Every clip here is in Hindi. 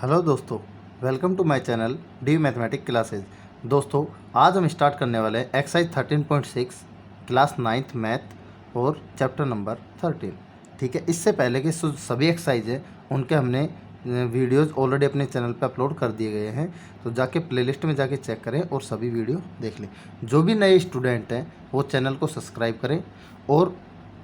हेलो दोस्तों, welcome to my channel the mathematic classes. दोस्तों, आज हम स्टार्ट करने वाले हैं एक्सरसाइज 13.6 क्लास 9th मैथ और चैप्टर नंबर 13। ठीक है, इससे पहले कि सभी एक्सरसाइज हैं उनके हमने वीडियोस ऑलरेडी अपने चैनल पे अपलोड कर दिए गए हैं, तो जाके प्लेलिस्ट में जाके चेक करें और सभी वीडियो देख लें। जो भी नए स्टूडेंट हैं वो चैनल को सब्सक्राइब करें और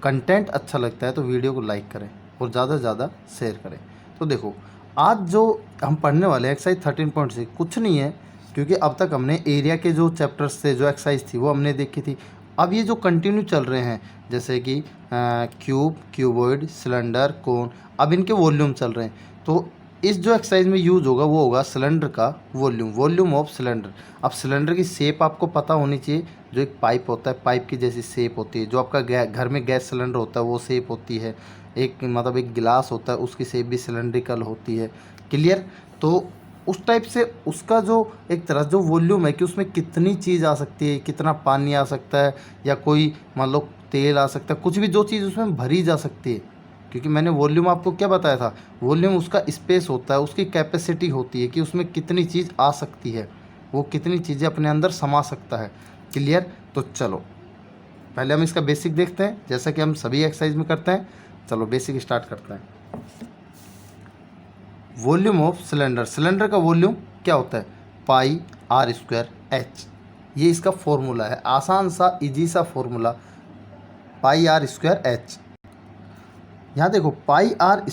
कंटेंट अच्छा लगता है तो वीडियो को लाइक करें और ज़्यादा से ज़्यादा शेयर करें। तो देखो, आज जो हम पढ़ने वाले हैं एक्सरसाइज 13.6 कुछ नहीं है, क्योंकि अब तक हमने एरिया के जो चैप्टर्स थे, जो एक्सरसाइज थी वो हमने देखी थी। अब ये जो कंटिन्यू चल रहे हैं जैसे कि क्यूब, क्यूबॉइड, सिलेंडर, कोन, अब इनके वॉल्यूम चल रहे हैं। तो इस जो एक्सरसाइज में यूज़ होगा वो होगा सिलेंडर का वॉल्यूम, वॉल्यूम ऑफ सिलेंडर। अब सिलेंडर की शेप आपको पता होनी चाहिए। जो एक पाइप होता है, पाइप की जैसी शेप होती है। जो आपका घर में गैस सिलेंडर होता है वो शेप होती है। एक मतलब एक गिलास होता है, उसकी शेप भी सिलेंड्रिकल होती है। क्लियर? तो उस टाइप से उसका जो एक तरह जो वॉल्यूम है कि उसमें कितनी चीज़ आ सकती है, कितना पानी आ सकता है, या कोई मान लो तेल आ सकता है, कुछ भी जो चीज़ उसमें भरी जा सकती है। क्योंकि मैंने वॉल्यूम आपको क्या बताया था, वॉल्यूम उसका स्पेस होता है, उसकी कैपेसिटी होती है कि उसमें कितनी चीज़ आ सकती है, वो कितनी चीज़ें अपने अंदर समा सकता है। क्लियर? तो चलो पहले हम इसका बेसिक देखते हैं, जैसा कि हम सभी एक्सरसाइज में करते हैं। चलो बेसिक स्टार्ट करते हैं। वॉल्यूम ऑफ सिलेंडर, सिलेंडर का वॉल्यूम क्या होता है? Pi are square h. ये इसका फॉर्मूला है, आसान सा इजी सा formula, pi are square h. यहाँ देखो, pi are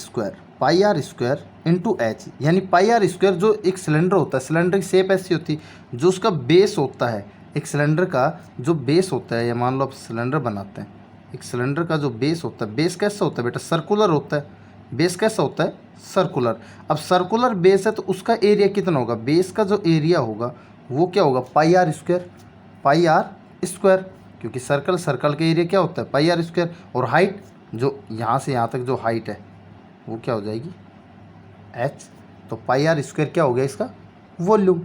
square into h, यानी पाई आर स्क्वायर जो एक सिलेंडर होता है, सिलेंडर की शेप ऐसी होती है, जो उसका बेस होता है, एक सिलेंडर का जो बेस होता है, या मान लो आप सिलेंडर बनाते हैं, एक सिलेंडर का जो बेस होता है, बेस कैसा होता है बेटा? सर्कुलर होता है। बेस कैसा होता है? सर्कुलर। अब सर्कुलर बेस है तो उसका एरिया कितना होगा? बेस का जो एरिया होगा वो क्या होगा? Pi are square, pi are square, क्योंकि सर्कल का एरिया क्या होता है? Pi are square. और हाइट, जो यहाँ से यहाँ तक जो हाइट है वो क्या हो जाएगी? एच। तो पाई आर स्क्वायर क्या हो गया इसका? वॉल्यूम।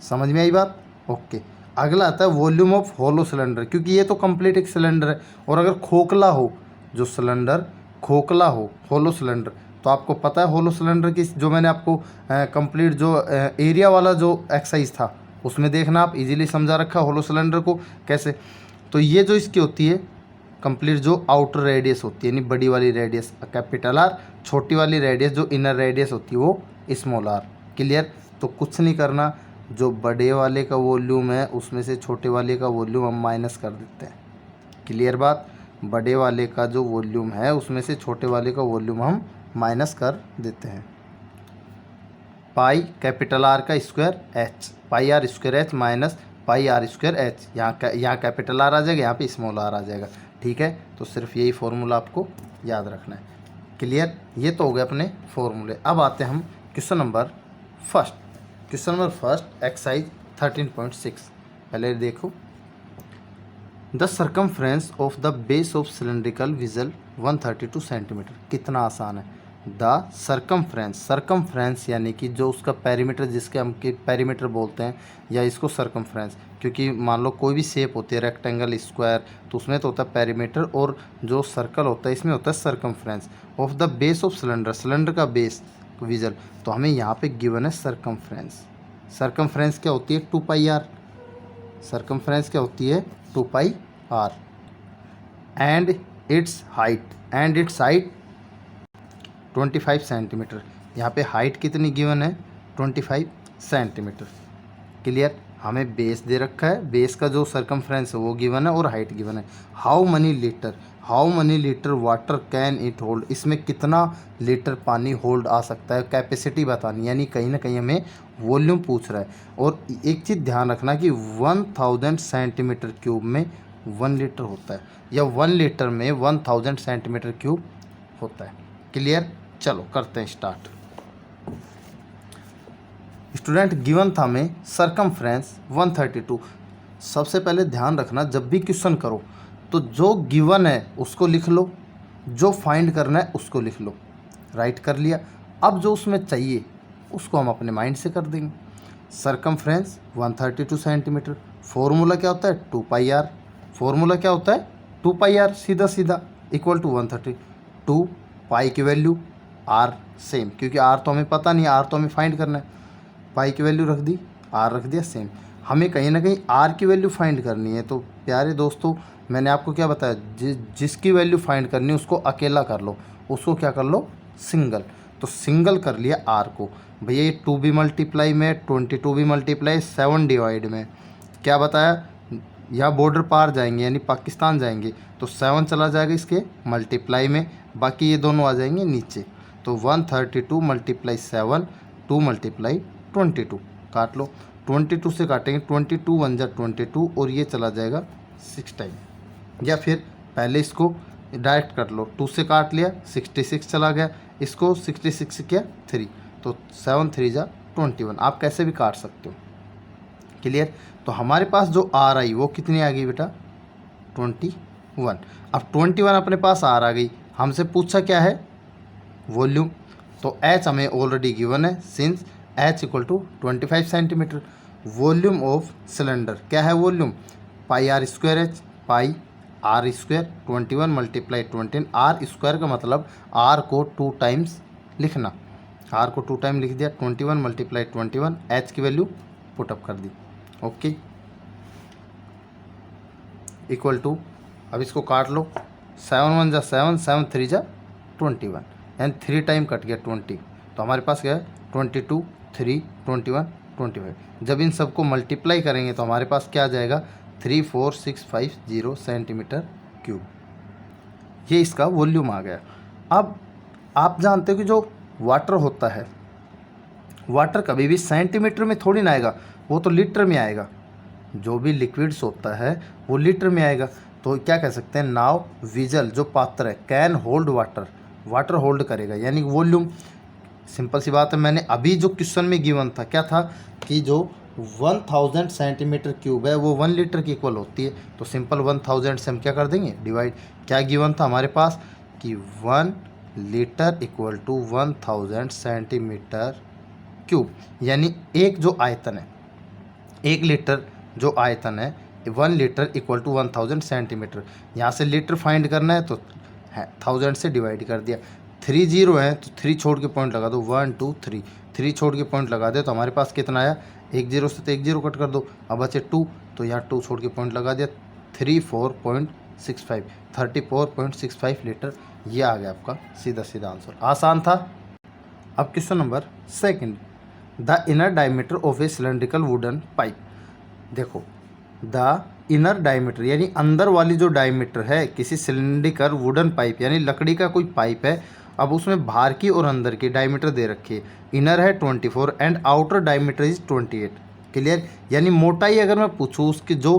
समझ में आई बात? ओके। अगला आता है वॉल्यूम ऑफ होलो सिलेंडर, क्योंकि ये तो कंप्लीट एक सिलेंडर है। और अगर खोखला हो, जो सिलेंडर खोखला हो, होलो सिलेंडर, तो आपको पता है होलो सिलेंडर की, जो मैंने आपको कंप्लीट जो एरिया वाला जो एक्सरसाइज था उसमें देखना, आप इजीली समझा रखा होलो सिलेंडर को कैसे। तो ये जो इसकी होती है कंप्लीट जो आउटर रेडियस होती है, यानी बड़ी वाली रेडियस कैपिटल आर, छोटी वाली रेडियस जो इनर रेडियस होती है वो स्मॉल आर। क्लियर? तो कुछ नहीं करना, जो बड़े वाले का वॉल्यूम है उसमें से छोटे वाले का वॉल्यूम हम माइनस कर देते हैं। क्लियर बात? बड़े वाले का जो वॉल्यूम है उसमें से छोटे वाले का वॉल्यूम हम माइनस कर देते हैं। पाई कैपिटल आर का square H, pi are square h minus pi are square h. यहाँ कैपिटल आर आ जाएगा, यहाँ पे स्मॉल आर आ जाएगा। ठीक है? तो सिर्फ यही फॉर्मूला आपको याद रखना है। क्लियर? ये तो हो गए अपने फॉर्मूले। अब आते हैं हम question number first. Question number first exercise 13.6। पहले देखो, the circumference of the base of cylindrical vigil 132 centimetre. कितना आसान है। द सर्कमफ्रेंस, सर्कमफ्रेंस यानी कि जो उसका पेरीमीटर, जिसके हम के पेरीमीटर बोलते हैं, या इसको सर्कमफ्रेंस, क्योंकि मान लो कोई भी शेप होती है, रेक्टेंगल, स्क्वायर, तो उसमें तो होता है पेरीमीटर, और जो सर्कल होता है इसमें होता है circumference of the base of cylinder, cylinder का बेस विजल। तो हमें यहाँ पे गिवन है सर्कमफ्रेंस। सर्कमफ्रेंस क्या होती है? 2 पाई आर। सर्कमफ्रेंस क्या होती है? 2 pi R. And it's height 25 centimetre. यहाँ पे हाइट कितनी गिवन है? 25 सेंटीमीटर। क्लियर? हमें बेस दे रखा है, बेस का जो सर्कमफ्रेंस है वो गिवन है और हाइट गिवन है। How many litre water can it hold. इसमें कितना लीटर पानी होल्ड आ सकता है, कैपेसिटी बतानी, यानी कहीं ना कहीं हमें वॉल्यूम पूछ रहा है। और एक चीज़ ध्यान रखना कि 1000 सेंटीमीटर क्यूब में 1 लीटर होता है, या 1 लीटर में 1000 सेंटीमीटर क्यूब होता है। क्लियर? चलो करते हैं स्टार्ट। स्टूडेंट गिवन था में सर्कमफ्रेंस 132। सबसे पहले ध्यान रखना, जब भी क्वेश्चन करो तो जो गिवन है उसको लिख लो, जो फाइंड करना है उसको लिख लो। राइट कर लिया। अब जो उसमें चाहिए उसको हम अपने माइंड से कर देंगे। सर्कमफ्रेंस 132 सेंटीमीटर, फॉर्मूला क्या होता है? 2 पाई आर। फॉर्मूला क्या होता है? 2 पाई आर, सीधा सीधा इक्वल टू 132। पाई की वैल्यू आर सेम, क्योंकि आर तो हमें पता नहीं, आर तो हमें फाइंड करना है। पाई की वैल्यू रख दी, आर रख दिया सेम। हमें कहीं ना कहीं आर की वैल्यू फाइंड करनी है। तो प्यारे दोस्तों, मैंने आपको क्या बताया, जिसकी वैल्यू फाइंड करनी है उसको अकेला कर लो, उसको क्या कर लो, सिंगल। तो सिंगल कर लिया आर को। भैया ये 2 भी मल्टीप्लाई में, 22 भी मल्टीप्लाई 7 डिवाइड में, क्या बताया, यहाँ बॉर्डर पार जाएंगे यानी पाकिस्तान जाएंगे तो 7 चला जाएगा इसके मल्टीप्लाई में, बाकी ये दोनों आ जाएंगे नीचे। तो 132 मल्टीप्लाई 7, 2 मल्टीप्लाई 22, काट लो। 22 से काटेंगे, 22 1 जा 22 और ये चला जाएगा 6 टाइम। या फिर पहले इसको डायरेक्ट कर लो, 2 से काट लिया 66 चला गया, इसको 66 से किया 3, तो 7 3 जा 21। आप कैसे भी काट सकते हो। क्लियर। तो हमारे पास जो आर आई वो कितनी आ गई बेटा, 21। अब 21 अपने पास आर आ गई, हमसे पूछा क्या है, वॉल्यूम। तो एच हमें ऑलरेडी गिवन है, since h equal to 25 centimetre. Volume of cylinder क्या है, volume pi are square H, pi are square 21 multiply 20। R square का मतलब आर को 2 टाइम्स लिखना, आर को 2 टाइम लिख दिया, 21 मल्टीप्लाई 21, एच की वैल्यू पुटअप कर दी। ओके, इक्वल टू, अब इसको काट लो, 7 1 जा 7, 7 3 जा 21, यानी 3 टाइम कट गया 20। तो हमारे पास क्या है, 22 3 21 25। जब इन सबको मल्टीप्लाई करेंगे तो हमारे पास क्या आ जाएगा, 34650 सेंटीमीटर क्यूब। ये इसका वॉल्यूम आ गया। अब आप जानते हो कि जो वाटर होता है, वाटर कभी भी सेंटीमीटर में थोड़ी ना आएगा, वो तो लीटर में आएगा। जो भी लिक्विड्स होता है वो लीटर में आएगा। तो क्या कह सकते हैं, नाव विजल जो पात्र है, can hold water, water hold करेगा, यानी वॉल्यूम। सिंपल सी बात है, मैंने अभी जो क्वेश्चन में गिवन था क्या था कि जो 1000 सेंटीमीटर क्यूब है वो 1 लीटर की इक्वल होती है। तो सिंपल 1000 से हम क्या कर देंगे, डिवाइड। क्या गिवन था हमारे पास कि 1 litre equal to 1000 centimetre cube, यानी एक जो आयतन है, 1 लीटर जो आयतन है, 1 लीटर इक्वल टू 1000 सेंटीमीटर। यहाँ से लीटर फाइंड करना है तो 1000 से डिवाइड कर दिया। 3 जीरो है तो 3 छोड़ के पॉइंट लगा दो, 1 2 3, 3 छोड़ के पॉइंट लगा दे तो हमारे पास कितना आया, 1 जीरो से तो 1 जीरो कट कर दो, अब बचे 2, तो यहाँ 2 छोड़ के पॉइंट लगा दिया, 34.65, 34.65 लीटर। ये आ गया आपका सीधा सीधा आंसर। आसान था। अब question number 2, the inner diameter of A cylindrical wooden pipe. देखो, द इनर डायमीटर यानी अंदर वाली जो डायमीटर है किसी सिलेंड्रिकल वुडन पाइप, यानी लकड़ी का कोई पाइप है। अब उसमें बाहर की और अंदर की डायमीटर दे रखी है। इनर है 24 and outer diameter is 28। Clear. यानी मोटाई अगर मैं पूछूँ उसकी जो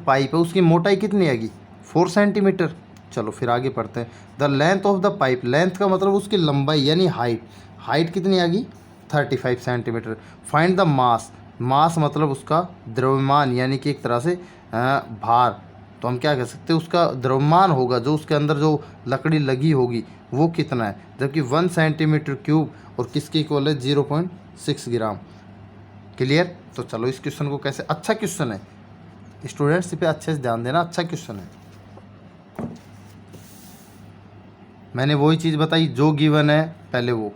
पाइप है उसकी मोटाई कितनी आएगी, 4 सेंटीमीटर। चलो फिर आगे पढ़ते हैं। The length of the pipe, length का मतलब उसकी लंबाई यानी हाइट, हाइट कितनी आ गई, 35 सेंटीमीटर। फाइंड द मास, मास मतलब उसका द्रव्यमान यानी कि एक तरह से भार। तो हम क्या कह सकते हैं, उसका द्रव्यमान होगा जो उसके अंदर जो लकड़ी लगी होगी वो कितना है, जबकि 1 सेंटीमीटर क्यूब और किसके इक्वल है, 0.6 ग्राम। क्लियर। तो चलो इस क्वेश्चन को कैसे, अच्छा क्वेश्चन है स्टूडेंट्स, इस पे अच्छे से ध्यान देना, अच्छा क्वेश्चन है। मैंने वही चीज़ बताई जो गिवन है पहले, वो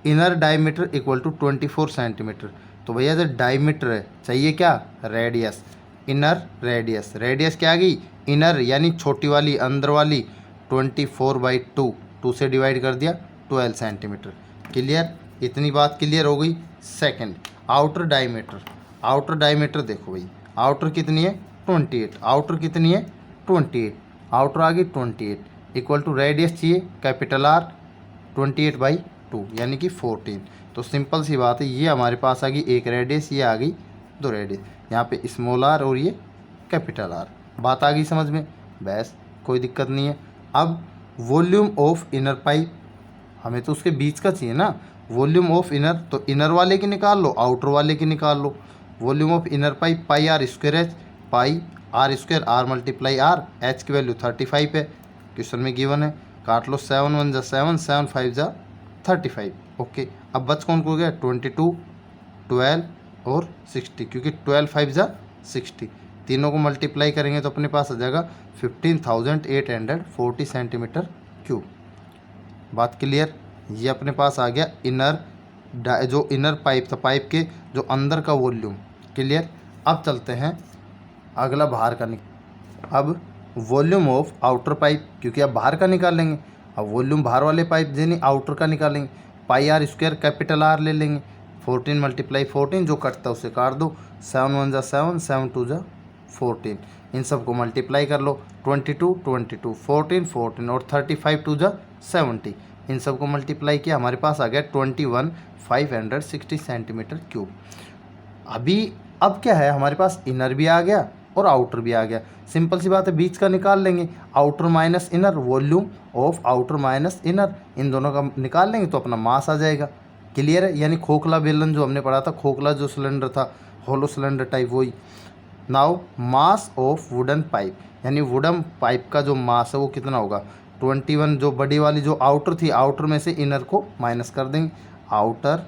inner diameter equal to 24 centimetre. तो भैया जो डायमीटर है चाहिए क्या, रेडियस, इनर रेडियस, रेडियस क्या आ गई, इनर यानी छोटी वाली अंदर वाली 24/2, 2 से डिवाइड कर दिया 12 सेंटीमीटर। क्लियर। इतनी बात क्लियर हो गई। Second, outer diameter, outer diameter देखो भाई, आउटर कितनी है 28, आउटर कितनी है 28, आउटर आ गई 28 इक्वल टू रेडियस चाहिए कैपिटल आर 28/2 यानी कि 14। तो सिंपल सी बात है, ये हमारे पास आ गई एक रेडियस, ये आ गई 2 रेडियस, यहाँ पे स्मॉल आर और ये कैपिटल आर। बात आ गई समझ में, बस कोई दिक्कत नहीं है। अब वॉल्यूम ऑफ इनर पाइप, हमें तो उसके बीच का चाहिए ना, वॉल्यूम ऑफ इनर, तो इनर वाले की निकाल लो, आउटर वाले की निकाल लो। Volume of inner pipe pi are square H, pi are square, R multiply R, H की वैल्यू 35 है, क्वेश्चन में गिवन है। काट लो, 7 1 जा 7, 7 5 जा 35। ओके, अब बच कौन को गया, 22 12 और 60, क्योंकि 12 5 जा 60, तीनों को मल्टीप्लाई करेंगे तो अपने पास आ जाएगा 15,840 सेंटीमीटर क्यूब। बात क्लियर। ये अपने पास आ गया इनर, जो इनर पाइप था, पाइप के जो अंदर का वॉल्यूम। क्लियर। अब चलते हैं अगला बाहर का अब वॉल्यूम ऑफ आउटर पाइप, क्योंकि अब बाहर का निकालेंगे। अब वॉल्यूम बाहर वाले पाइप यानी आउटर का निकालेंगे। पाई आर स्क्वायर कैपिटल आर ले लेंगे। 14 × 14 जो कटता है उसे काट दो। 7 × 1 = 7, 7 × 2 = 14। इन सबको मल्टीप्लाई कर लो। 22 22 14 14 और 35 2 = 70। इन सबको मल्टीप्लाई किया, हमारे पास आ गया 21,560 सेंटीमीटर क्यूब। अब क्या है, हमारे पास इनर भी आ गया और आउटर भी आ गया। सिंपल सी बात है, बीच का निकाल लेंगे। Outer minus inner, volume of outer minus inner, इन दोनों का निकाल लेंगे तो अपना मास आ जाएगा। क्लियर है। यानी खोखला बेलन जो हमने पढ़ा था, खोखला जो सिलेंडर था, होलो सिलेंडर टाइप, वही। Now mass of wooden pipe, यानी वुडन पाइप का जो मास है वो कितना होगा। 21, जो बड़ी वाली जो आउटर थी, आउटर में से इनर को माइनस कर देंगे। Outer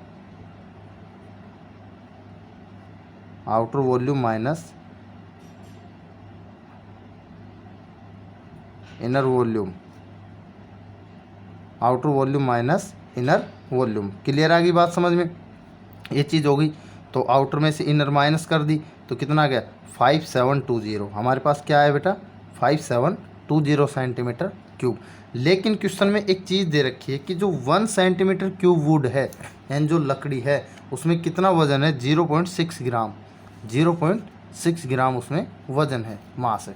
volume minus inner volume, outer volume minus inner volume. Clear आ गई बात समझ में। ये चीज़ हो गई। तो आउटर में से इनर माइनस कर दी तो कितना आ गया 5720। हमारे पास क्या है बेटा 5720 सेंटीमीटर क्यूब। लेकिन क्वेश्चन में एक चीज़ दे रखी है कि जो 1 सेंटीमीटर क्यूब वुड है, यानी जो लकड़ी है, उसमें कितना वजन है 0.6 ग्राम। 0.6 ग्राम उसमें वजन है, मास है।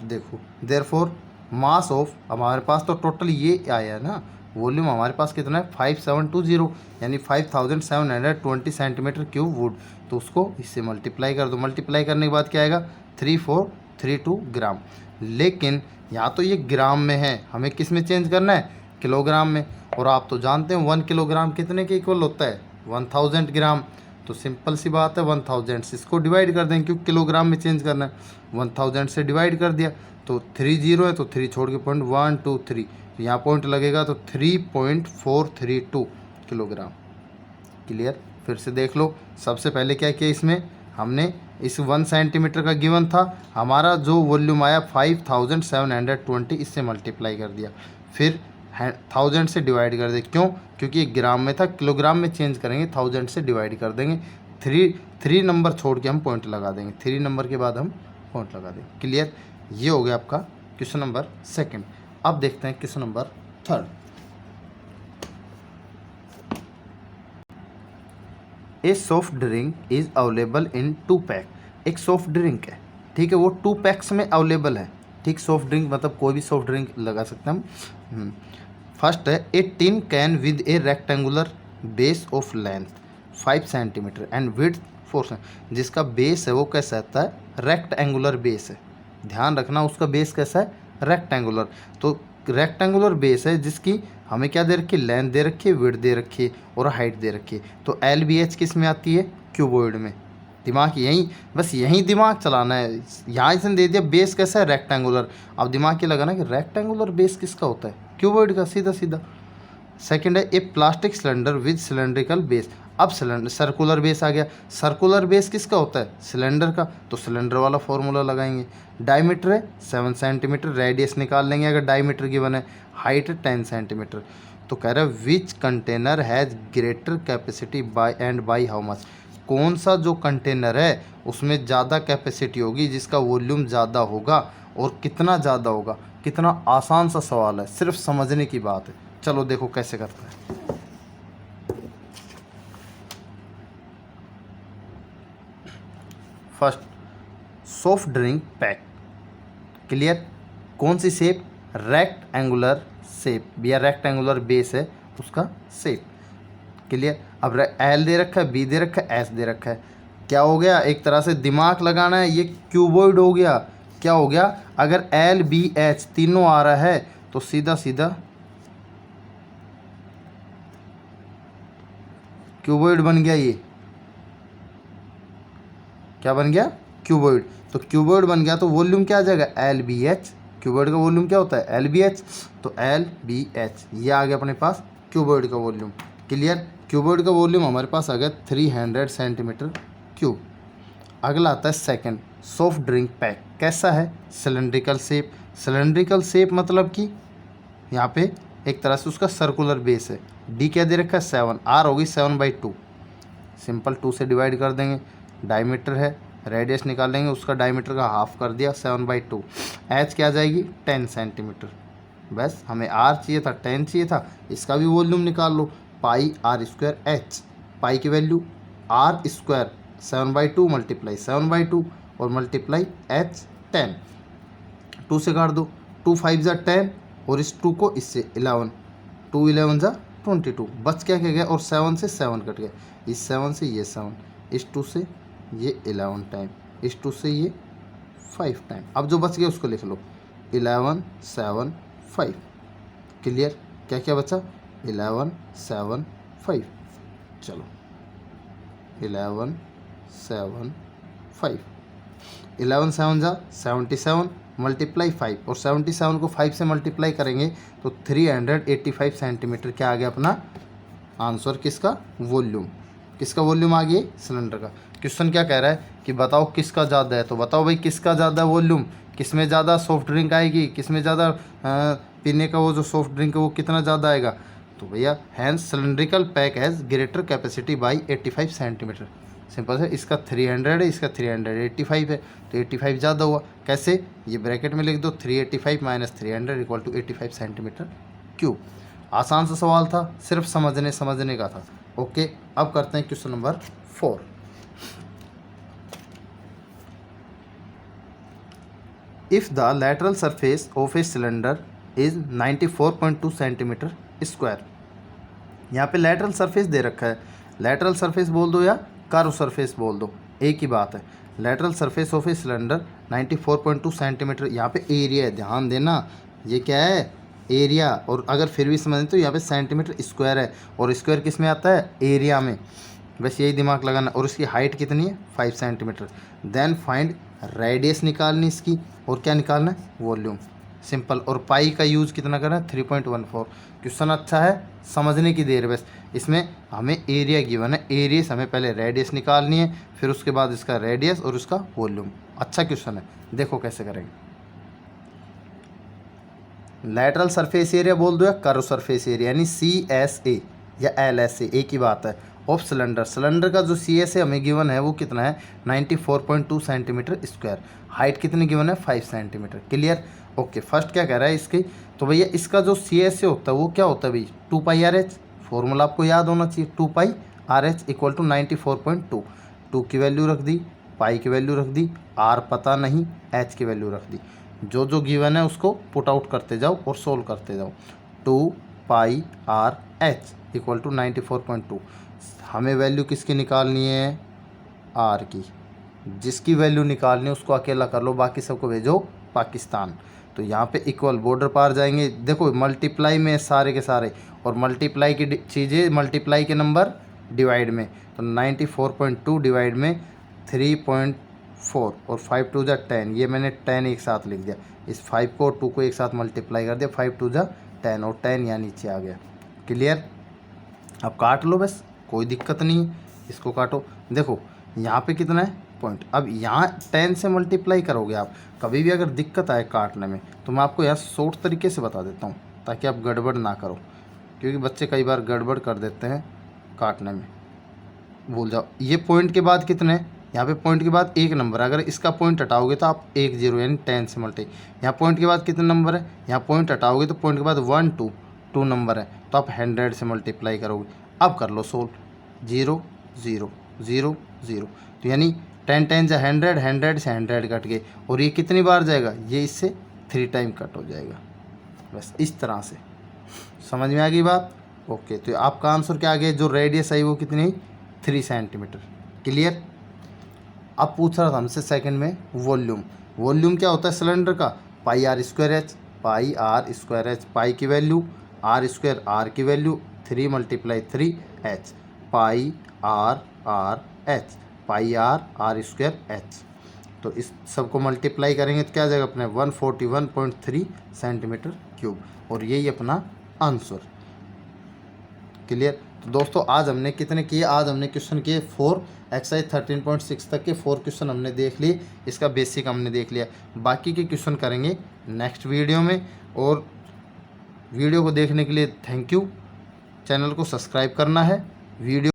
तो देखो देयरफॉर मास ऑफ, हमारे पास तो टोटल ये आया है ना, वॉल्यूम हमारे पास कितना है 5720, यानी 5720 सेंटीमीटर क्यूब वुड। तो उसको इससे मल्टीप्लाई कर दो। मल्टीप्लाई करने के बाद क्या आएगा 3432 ग्राम। लेकिन यहाँ तो ये ग्राम में है, हमें किस में चेंज करना है, किलोग्राम में। और आप तो जानते हैं 1 किलोग्राम कितने के इक्वल होता है 1000 ग्राम। तो सिंपल सी बात है 1000 से इसको डिवाइड कर देंगे, क्योंकि किलोग्राम में चेंज करना है। 1000 से डिवाइड कर दिया तो 3 0 है, तो 3 छोड़ के पॉइंट 1 2 3, तो यहाँ पॉइंट लगेगा तो 3.432 किलोग्राम। क्लियर। फिर से देख लो, सबसे पहले क्या किया, इसमें हमने इस 1 सेंटीमीटर का गिवन था, हमारा जो वॉल्यूम आया 5720, इससे मल्टीप्लाई कर दिया। फिर 1000 से डिवाइड कर दे, क्यों, क्योंकि ये ग्राम में था, किलोग्राम में चेंज करेंगे, 1000 से डिवाइड कर देंगे। 3 नंबर छोड़ के हम पॉइंट लगा देंगे, 3 नंबर के बाद हम पॉइंट लगा देंगे। क्लियर। ये हो गया आपका क्वेश्चन नंबर 2। अब देखते हैं question number 3। A soft drink is available in 2 pack. एक सॉफ्ट ड्रिंक है, ठीक है, वो 2 पैक्स में अवेलेबल है। ठीक, सॉफ्ट ड्रिंक मतलब कोई भी सॉफ्ट ड्रिंक लगा सकते हैं हम। फर्स्ट है a tin can with a rectangular base of length 5 centimetre and width 4 centimetre. जिसका बेस है वो कैसा रहता है, रेक्टेंगुलर बेस है। ध्यान रखना उसका बेस कैसा है, रेक्टेंगुलर। तो रेक्टेंगुलर बेस है जिसकी हमें क्या दे रखी है, लेंथ दे रखी है, विड्थ दे रखी है और हाइट दे रखी है। तो LBH किस में आती है, क्यूबॉइड में। दिमाग यहीं, बस यहीं दिमाग चलाना है। यहाँ इसने दे दिया बेस कैसा है, रेक्टेंगुलर। अब दिमाग ये लगाना कि रेक्टेंगुलर बेस किसका होता है, क्यूबॉइड का, सीधा सीधा। सेकंड है a plastic cylinder with cylindrical base. अब सिलेंडर सर्कुलर बेस आ गया। सर्कुलर बेस किसका होता है, सिलेंडर का, तो सिलेंडर वाला फॉर्मूला लगाएंगे। डायमीटर है 7 सेंटीमीटर, रेडियस निकाल लेंगे अगर डायमीटर गिवन है। Height 10 centimetre. तो कह रहा है which container has greater capacity by how much. कौन सा जो कंटेनर है उसमें ज़्यादा कैपेसिटी होगी, जिसका वॉल्यूम ज़्यादा होगा, और कितना ज़्यादा होगा। कितना आसान सा सवाल है, सिर्फ समझने की बात है। चलो देखो कैसे करता है। First soft drink pack. Clear. कौन सी शेप, रेक्टेंगुलर शेप, या रेक्टेंगुलर बेस है उसका शेप। क्लियर। अब L दे रखा है, B दे रखा है, S दे रखा है। क्या हो गया, एक तरह से दिमाग लगाना है, ये क्यूबॉइड हो गया। क्या हो गया, अगर LBH तीनों आ रहा है तो सीधा सीधा क्यूबॉइड बन गया। ये क्या बन गया, क्यूबॉइड। तो क्यूबॉइड बन गया तो वॉल्यूम क्या आ जाएगा, LBH। क्यूबॉइड का वॉल्यूम क्या होता है, LBH। तो LBH ये आ गया अपने पास क्यूबॉइड का वॉल्यूम। क्लियर। क्यूबॉइड का वॉल्यूम हमारे पास आ गया 300 सेंटीमीटर क्यूब। अगला आता है सेकंड सॉफ्ट ड्रिंक पैक। कैसा है, सिलेंड्रिकल शेप। सिलेंड्रिकल शेप मतलब कि यहाँ पे एक तरह से उसका सर्कुलर बेस है। डी क्या दे रखा है 7, आर होगी 7/2, सिंपल 2 से डिवाइड कर देंगे। डायमीटर है, रेडियस निकालेंगे, उसका डायमीटर का हाफ कर दिया 7/2। एच क्या आ जाएगी 10 सेंटीमीटर। बस हमें आर चाहिए था, 10 चाहिए था, इसका भी वॉल्यूम निकाल लो। पाई आर स्क्वायर एच, पाई की वैल्यू आर स्क्वायर 7/2 मल्टीप्लाई 7/2 और मल्टीप्लाई एच 10, 2 से काट दो, 2 5 जा 10 और इस 2 को इससे 11, 2 11 जा 22, बच क्या गया और 7 से 7 कट गया, इस 7 से ये 7, इस 2 से ये 11 टाइम, इस 2 से ये 5 टाइम। अब जो बच गया उसको लिख लो 11 7 5। क्लियर, क्या क्या बचा 11 7 5। चलो 11 7 5, 11 7 जा 77 मल्टीप्लाई 5 और 77 को 5 से मल्टीप्लाई करेंगे तो 385 सेंटीमीटर क्या आ गया अपना आंसर। किसका वॉल्यूम, किसका वॉल्यूम आ गया सिलेंडर का। क्वेश्चन क्या कह रहा है कि बताओ किसका ज़्यादा है, तो बताओ भाई किसका ज़्यादा वॉल्यूम, किस में ज़्यादा सॉफ्ट ड्रिंक आएगी, किस में ज़्यादा पीने का वो जो सॉफ्ट ड्रिंक है वो कितना ज़्यादा आएगा। तो भैया hence cylindrical pack has greater capacity by 85 centimetre. Simple है, इसका 300 है, इसका 385 है, तो 85 ज़्यादा हुआ। कैसे, ये ब्रैकेट में लिख दो 385 minus 300 equal to 85 centimetre cube. आसान सा सवाल था, सिर्फ समझने का था। ओके, अब करते हैं question number 4। If the lateral surface of a cylinder is 94.2 centimetre square. यहाँ पे लैटरल सरफेस दे रखा है, लैटरल सरफेस बोल दो या कर्व सरफेस बोल दो, एक ही बात है। Lateral surface of a cylinder 94.2 centimetre, यहाँ पे एरिया है, ध्यान देना ये क्या है एरिया, और अगर फिर भी समझें तो यहाँ पे सेंटीमीटर स्क्वायर है, और स्क्वायर किस में आता है एरिया में, बस यही दिमाग लगाना। और इसकी हाइट कितनी है 5 सेंटीमीटर। देन फाइंड रेडियस निकालनी इसकी, और क्या निकालना है वॉल्यूम, सिंपल। और पाई का यूज़ कितना करना है 3.14। क्वेश्चन अच्छा है, समझने की देर बस। इसमें हमें एरिया गिवन है, एरिया से हमें पहले रेडियस निकालनी है, फिर उसके बाद इसका रेडियस और उसका वॉल्यूम। अच्छा क्वेश्चन है, देखो कैसे करेंगे। लैटरल सरफेस एरिया बोल दो या कर्व सरफेस एरिया, यानी CSA या LSA, एक ही बात है। ऑफ सिलेंडर, सिलेंडर का जो CSA हमें गिवन है वो कितना है 94.2 सेंटीमीटर स्क्वायर। हाइट कितनी गिवन है 5 सेंटीमीटर। Clear, okay. फर्स्ट क्या कह रहा है इसकी, तो भैया इसका जो CSA होता है वो क्या होता है भाई 2πRH, फॉर्मूला आपको याद होना चाहिए 2πRH इक्वल टू 94.2। 2 की वैल्यू रख दी, पाई की वैल्यू रख दी, R पता नहीं, H की वैल्यू रख दी। जो गिवन है उसको पुट आउट करते जाओ और सोल्व करते जाओ। 2πRH equal to 94.2। हमें वैल्यू किसकी निकालनी है R की, जिसकी वैल्यू निकालनी है उसको अकेला कर लो, बाकी सबको भेजो पाकिस्तान। तो यहाँ पे इक्वल बॉर्डर पार जाएंगे, देखो मल्टीप्लाई में सारे के सारे, और मल्टीप्लाई की चीज़ें मल्टीप्लाई के नंबर डिवाइड में, तो 94.2 डिवाइड में 3.4 और 5 2 जा 10, ये मैंने 10 एक साथ लिख दिया, इस 5 को और 2 को एक साथ मल्टीप्लाई कर दिया, 5 2 जा 10 और 10 यहाँ नीचे आ गया। क्लियर, अब काट लो बस, कोई दिक्कत नहीं है, इसको काटो। देखो यहाँ पे कितना है पॉइंट, अब यहाँ 10 से मल्टीप्लाई करोगे आप। कभी भी अगर दिक्कत आए काटने में तो मैं आपको यहाँ शॉर्ट तरीके से बता देता हूँ ताकि आप गड़बड़ ना करो, क्योंकि बच्चे कई बार गड़बड़ कर देते हैं काटने में, भूल जाओ। ये पॉइंट के बाद कितने, यहाँ पे पॉइंट के बाद एक नंबर है, अगर इसका पॉइंट हटाओगे तो आप 1 0 यानी 10 से मल्टी। यहाँ पॉइंट के बाद कितने नंबर है, यहाँ पॉइंट हटाओगे तो पॉइंट के बाद 1 2 2 नंबर है, तो आप 100 से मल्टीप्लाई करोगे। अब कर लो सोल्व, 0 0 0 0, तो यानी 10 10 से 100, 100 से 100 कट गए, और ये कितनी बार जाएगा, ये इससे 3 टाइम कट हो जाएगा। बस इस तरह से समझ में आ गई बात। ओके, तो आपका आंसर क्या आ गया, जो रेडियस आई वो कितनी 3 सेंटीमीटर। क्लियर। अब पूछ रहा था हमसे सेकंड में वॉल्यूम। वॉल्यूम क्या होता है सिलेंडर का, pi are square H, pi are square H, pi की वैल्यू आर स्क्वायर, आर की value 3 × 3 H, pi R R H, pi R R square H. तो इस सबको मल्टीप्लाई करेंगे तो क्या आ जाएगा अपने 141.3 सेंटीमीटर क्यूब, और यही अपना आंसर। क्लियर। तो दोस्तों आज हमने कितने किए, आज हमने क्वेश्चन किए 4, एक्सरसाइज 13.6 तक के 4 क्वेश्चन हमने देख लिए, इसका बेसिक हमने देख लिया। बाकी के क्वेश्चन करेंगे नेक्स्ट वीडियो में, और वीडियो को देखने के लिए थैंक यू। चैनल को सब्सक्राइब करना है। वीडियो